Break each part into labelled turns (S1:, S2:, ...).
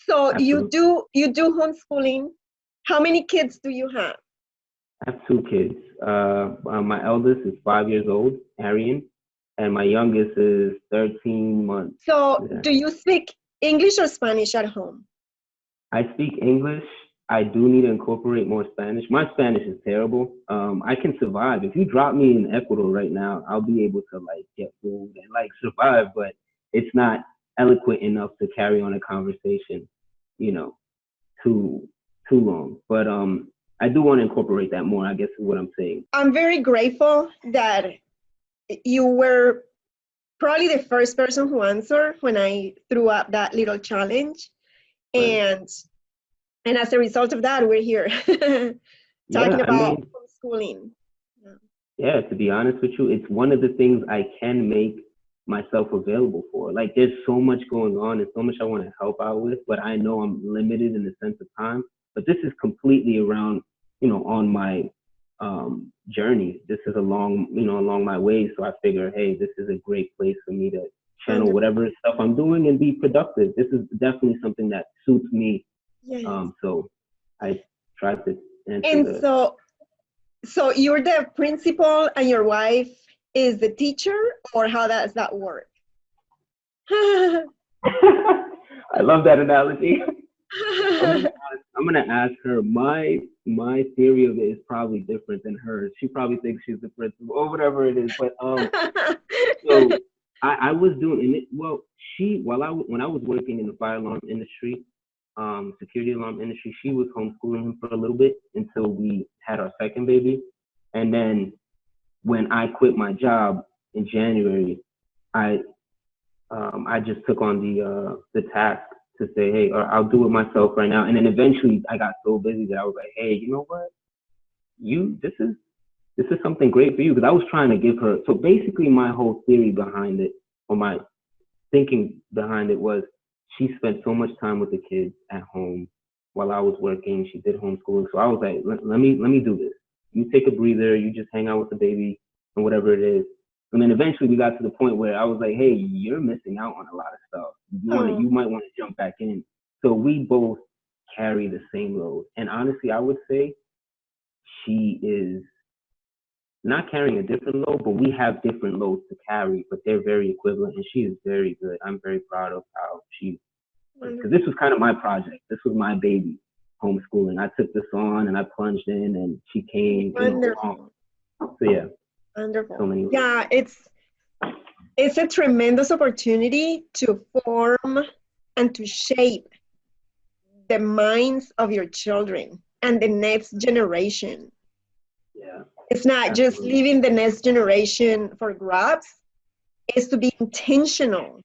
S1: So
S2: Absolutely.
S1: you do homeschooling. How many kids do you have?
S2: I have two kids. My eldest is 5 years old, Arian, and my youngest is 13 months.
S1: So
S2: Yeah.
S1: do you speak English or Spanish at home?
S2: I speak English. I do need to incorporate more Spanish. My Spanish is terrible. I can survive. If you drop me in Ecuador right now, I'll be able to like get food and like survive, but it's not eloquent enough to carry on a conversation, you know, too too long. But I do want to incorporate that more, I guess is what I'm saying.
S1: I'm very grateful that you were probably the first person who answered when I threw up that little challenge.
S2: Right.
S1: And as a result of that, we're here talking
S2: Yeah, I
S1: about
S2: mean,
S1: homeschooling.
S2: yeah, to be honest with you, it's one of the things I can make myself available for. Like there's so much going on and so much I want to help out with, but I know I'm limited in the sense of time. But this is completely around, on my journey. This is along my way. So I figure, hey, this is a great place for me to channel whatever stuff I'm doing and be productive. This is definitely something that suits me.
S1: Yes.
S2: So I try to answer
S1: And so you're the principal and your wife is the teacher, or how does that work?
S2: I love that analogy. I'm gonna ask her. My theory of it is probably different than hers. She probably thinks she's the principal or whatever it is. But so I was doing it. Well, when I was working in the fire alarm industry, security alarm industry, she was homeschooling him for a little bit until we had our second baby, and then when I quit my job in January, I just took on the task to say, hey, or I'll do it myself right now. And then eventually I got so busy that I was like, hey, you know what? This is something great for you. Because I was trying to give her, so basically my whole theory behind it, or my thinking behind it was she spent so much time with the kids at home while I was working. She did homeschooling. So I was like, let me do this. You take a breather, you just hang out with the baby and whatever it is. And then eventually we got to the point where I was like, hey, you're missing out on a lot of stuff. You might want to jump back in. So we both carry the same load. And honestly, I would say she is not carrying a different load, but we have different loads to carry, but they're very equivalent. And she is very good. I'm very proud of how because this was kind of my project. This was my baby, homeschooling. I took this on and I plunged in and she came along. So yeah.
S1: Wonderful.
S2: So many ways.
S1: Yeah, it's a tremendous opportunity to form and to shape the minds of your children and the next generation.
S2: Yeah.
S1: It's not just leaving the next generation for grabs. It's to be intentional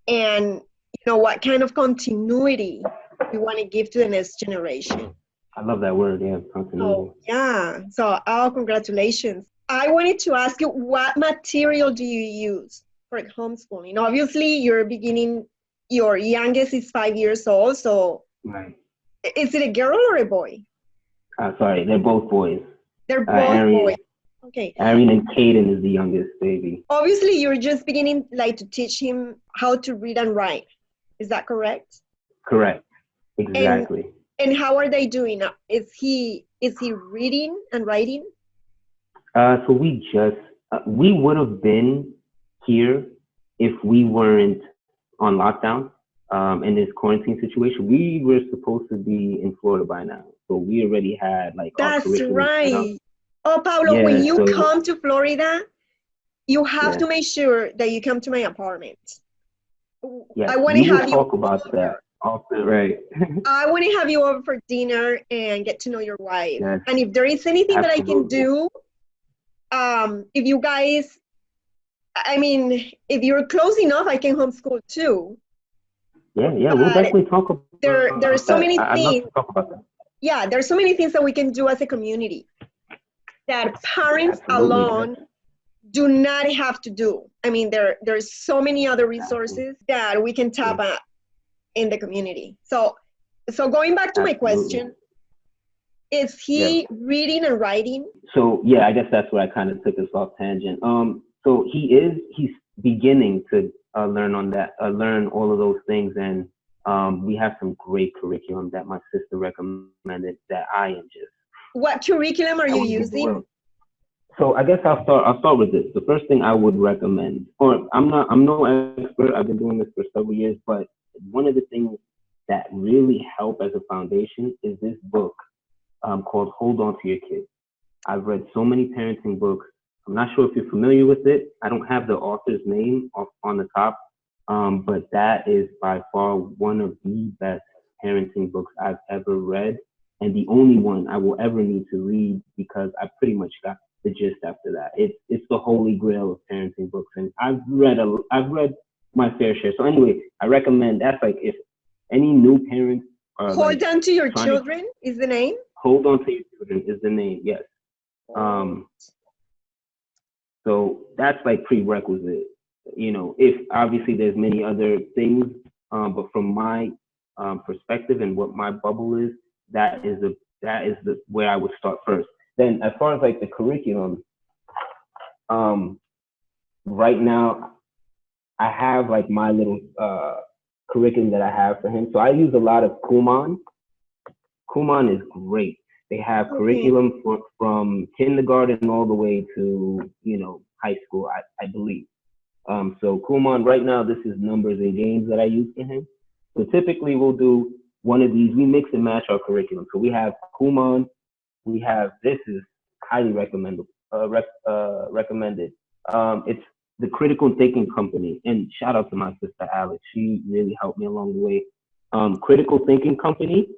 S1: and what kind of continuity we want to give to the next generation.
S2: I love that word, yeah, continuity.
S1: Oh, yeah. So, congratulations. I wanted to ask you, what material do you use for homeschooling? Obviously, your youngest is 5 years old, so
S2: right.
S1: Is it a girl or a boy?
S2: Sorry, they're both boys.
S1: They're both boys. Okay.
S2: Arian and Caden is the youngest baby.
S1: Obviously, you're just beginning to teach him how to read and write. Is that correct?
S2: Correct. Exactly.
S1: And how are they doing? Is he reading and writing?
S2: So we would have been here if we weren't on lockdown in this quarantine situation. We were supposed to be in Florida by now. So we already had
S1: That's
S2: our curriculum
S1: right.
S2: set up.
S1: Oh, Pablo, when you come to Florida, you have to make sure that you come to my apartment.
S2: Yeah,
S1: I want to have you
S2: talk about that. Also, right.
S1: I want to have you over for dinner and get to know your wife.
S2: Yes,
S1: and if there is anything that I can do, if you guys, if you're close enough, I can homeschool too.
S2: Yeah, we'll definitely talk about
S1: there are so many things.
S2: I'd love to talk about that.
S1: Yeah, there's so many things that we can do as a community that parents alone do not have to do. There's so many other resources that we can tap at in the community. So going back to my question, is he reading and writing?
S2: So yeah, I guess that's where I kind of took us off tangent. So he's beginning to learn all of those things, and We have some great curriculum that my sister recommended that I am just.
S1: What curriculum are you using?
S2: So I guess I'll start with this. The first thing I would recommend, or I'm no expert. I've been doing this for several years, but one of the things that really help as a foundation is this book called Hold On to Your Kids. I've read so many parenting books. I'm not sure if you're familiar with it. I don't have the author's name on the top, but that is by far one of the best parenting books I've ever read, and the only one I will ever need to read because I pretty much got the gist after that. It's the holy grail of parenting books, and I've read my fair share. So anyway, I recommend that's like if any new parents are
S1: Hold On to Your Children is the name.
S2: Hold On to Your Children is the name. Yes. So that's like prerequisite. You know, if obviously there's many other things, but from my perspective and what my bubble is, that is the where I would start first. Then as far as like the curriculum, right now I have like my little curriculum that I have for him. So I use a lot of Kumon. Kumon is great. They have curriculum from kindergarten all the way to, you know, high school, I believe. So Kumon, right now, this is numbers and games that I use for him. So typically we'll do one of these. We mix and match our curriculum. So we have Kumon. We have, this is highly recommended. It's the Critical Thinking Company. And shout out to my sister, Alex. She really helped me along the way. Critical Thinking Company.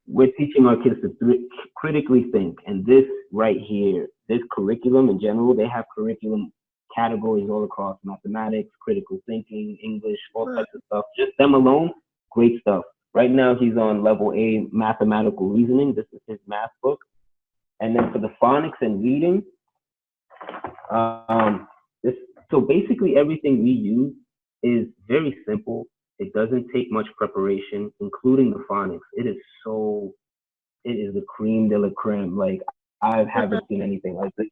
S2: We're teaching our kids to critically think. And this right here, this curriculum in general, they have curriculum categories all across: mathematics, critical thinking, English, all types of stuff. Just them alone, great stuff. Right now, he's on level A, mathematical reasoning. This is his math book. And then for the phonics and reading, so basically everything we use is very simple. It doesn't take much preparation, including the phonics. It is the cream de la creme. Like, I haven't seen anything like this.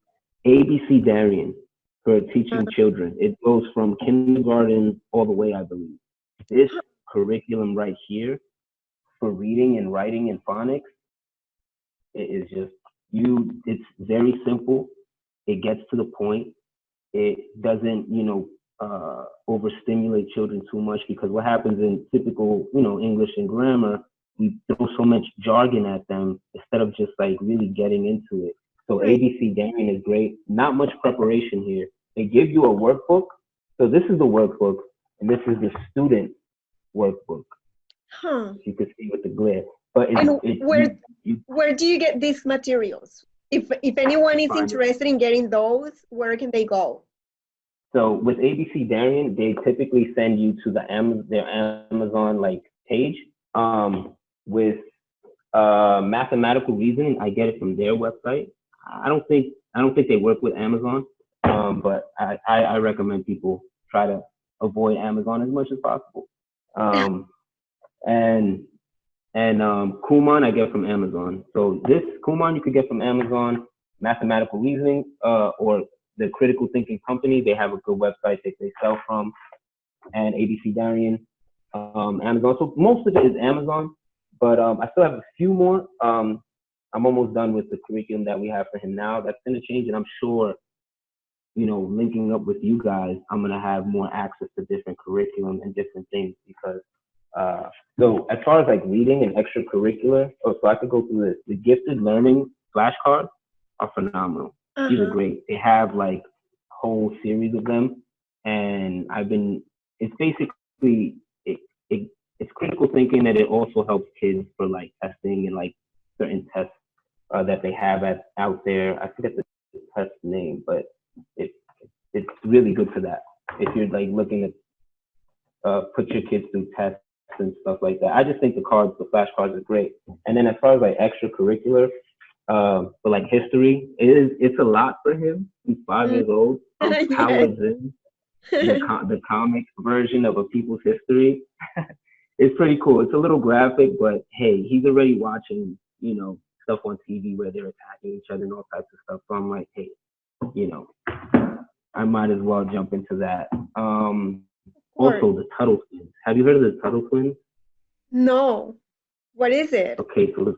S2: ABeCeDarian for teaching children. It goes from kindergarten all the way, I believe. This curriculum right here for reading and writing and phonics, it is just, it's very simple. It gets to the point. It doesn't, overstimulate children too much, because what happens in typical, English and grammar, we throw so much jargon at them instead of just like really getting into it. So ABeCEDarian is great. Not much preparation here. They give you a workbook. So this is the workbook, and this is the student workbook. You can see with the glare. But
S1: where do you get these materials? If anyone is interested in getting those, where can they go?
S2: So with ABeCEDarian, they typically send you to their Amazon page. With mathematical reasoning, I get it from their website. I don't think they work with Amazon, but I recommend people try to avoid Amazon as much as possible. And Kumon I get from Amazon. So this Kumon you could get from Amazon. Mathematical reasoning or the Critical Thinking Company, they have a good website that they sell from, and ABeCEDarian, Amazon. So most of it is Amazon, but I still have a few more. I'm almost done with the curriculum that we have for him now. That's going to change, and I'm sure, linking up with you guys, I'm going to have more access to different curriculum and different things, because so as far as reading and extracurricular, so I could go through this. The gifted learning flashcards are phenomenal. These are great. They have whole series of them, and it's basically it's critical thinking, and it also helps kids for testing and certain tests that they have out there. I forget the test name, but it's really good for that. If you're looking at put your kids through tests and stuff like that. I just think the flashcards are great. And then as far as for history, it's a lot for him. He's 5 years old. Howard Zinn, the comic version of A People's History. It's pretty cool. It's a little graphic, but hey, he's already watching, stuff on TV where they're attacking each other and all types of stuff. So I'm like, hey, I might as well jump into that. Also, the Tuttle Twins. Have you heard of the Tuttle Twins?
S1: No. What is it?
S2: Okay, so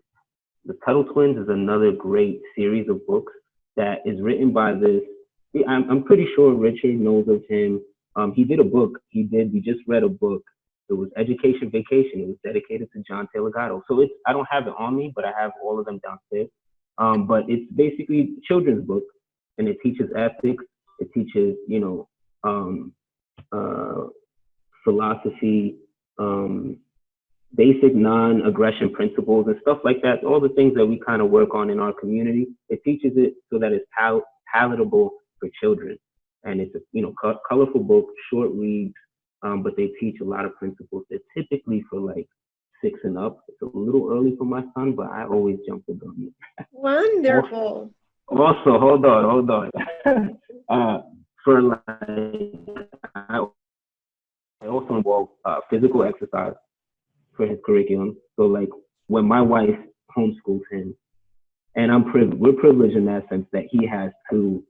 S2: the Tuttle Twins is another great series of books that is written by this. I'm pretty sure Richard knows of him. He did a book. We just read a book. It was Education Vacation. It was dedicated to John Taylor Gatto. So I don't have it on me, but I have all of them downstairs. But it's basically a children's book, and it teaches ethics. It teaches, philosophy, basic non-aggression principles and stuff like that. All the things that we kind of work on in our community. It teaches it so that it's palatable for children. And it's a colorful book, short reads, but they teach a lot of principles. They're typically for like 6 and up. It's a little early for my son, but I always jump the gun.
S1: Wonderful.
S2: Also, hold on. For like, I also involve physical exercise for his curriculum. So like when my wife homeschools him, and we're privileged in that sense that he has two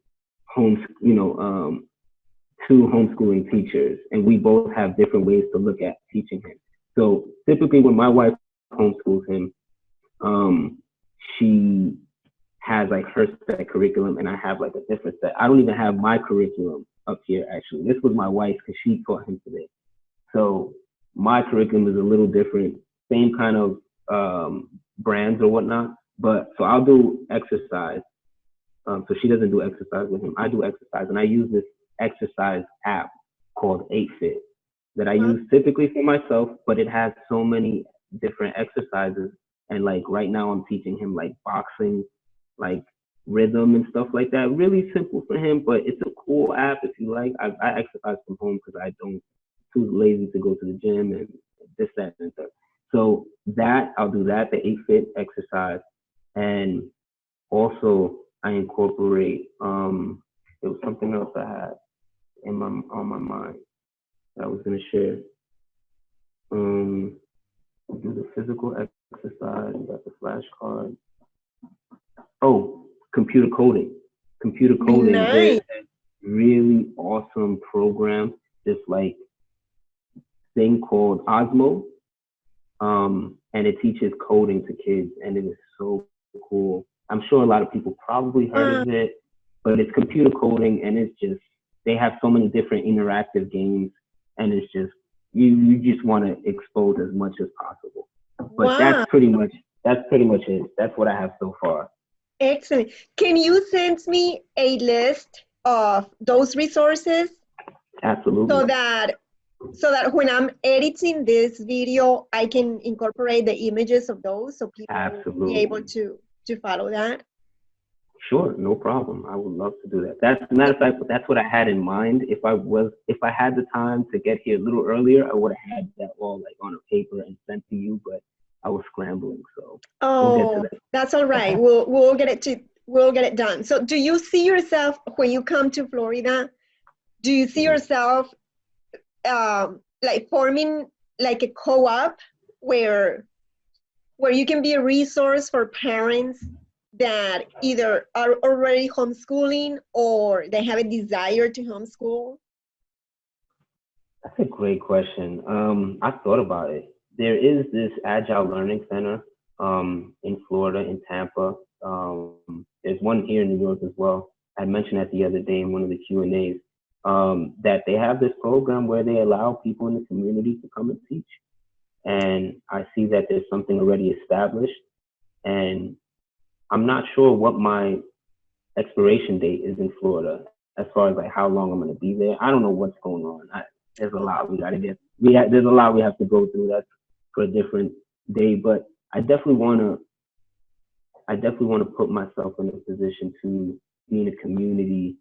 S2: homeschooling teachers, and we both have different ways to look at teaching him. So typically when my wife homeschools him, she has like her set curriculum and I have like a different set. I don't even have my curriculum up here actually. This was my wife's because she taught him today. So my curriculum is a little different, same kind of brands or whatnot, but so I'll do exercise. So she doesn't do exercise with him. I do exercise, and I use this exercise app called 8Fit that I use typically for myself, but it has so many different exercises. And like right now I'm teaching him like boxing, like rhythm and stuff like that. Really simple for him, but it's a cool app if you like. I exercise from home because I don't too lazy to go to the gym and this, that, and that. So that I'll do that, the 8Fit exercise. And also I incorporate there was something else I had on my mind that I was gonna share. Do the physical exercise, you got the flashcard. Oh, computer coding. Computer coding.
S1: Nice.
S2: Really awesome program. This like thing called Osmo. And it teaches coding to kids, and it is so cool. I'm sure a lot of people probably heard of it, but it's computer coding, and it's just, they have so many different interactive games, and it's just, you just want to expose as much as possible. But that's pretty much it. That's what I have so far.
S1: Excellent. Can you send me a list of those resources?
S2: Absolutely.
S1: So that when I'm editing this video, I can incorporate the images of those so people will be able to follow that?
S2: Sure, no problem. I would love to do that. That's, as a matter of fact, that's what I had in mind. If I had the time to get here a little earlier, I would have had that all like on a paper and sent to you, but I was scrambling, so we'll get to that.
S1: That's all right. We'll get it done. So do you see yourself when you come to Florida? Do you see yourself like forming like a co-op where you can be a resource for parents that either are already homeschooling or they have a desire to homeschool?
S2: That's a great question. I've thought about it. There is this Agile Learning Center in Florida, in Tampa. There's one here in New York as well. I mentioned that the other day in one of the Q&As, that they have this program where they allow people in the community to come and teach. And I see that there's something already established. And I'm not sure what my expiration date is in Florida as far as like how long I'm going to be there. I don't know what's going on. There's a lot we got to get. There's a lot we have to go through. That's for a different day. But I definitely want to put myself in a position to be in a community,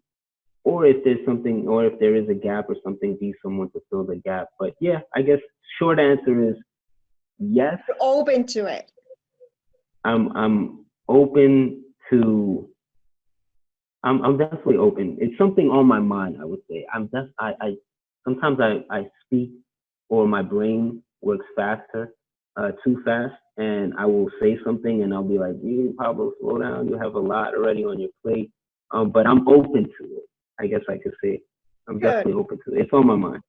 S2: or if there's something, or if there is a gap or something, be someone to fill the gap. But yeah, I guess short answer is yes.
S1: You're open to it.
S2: I'm open to. I'm definitely open. It's something on my mind, I would say. Sometimes I speak, or my brain works faster, too fast, and I will say something and I'll be like, Pablo, slow down. You have a lot already on your plate. But I'm open to it. I guess I could say I'm definitely open to it. It's on my mind.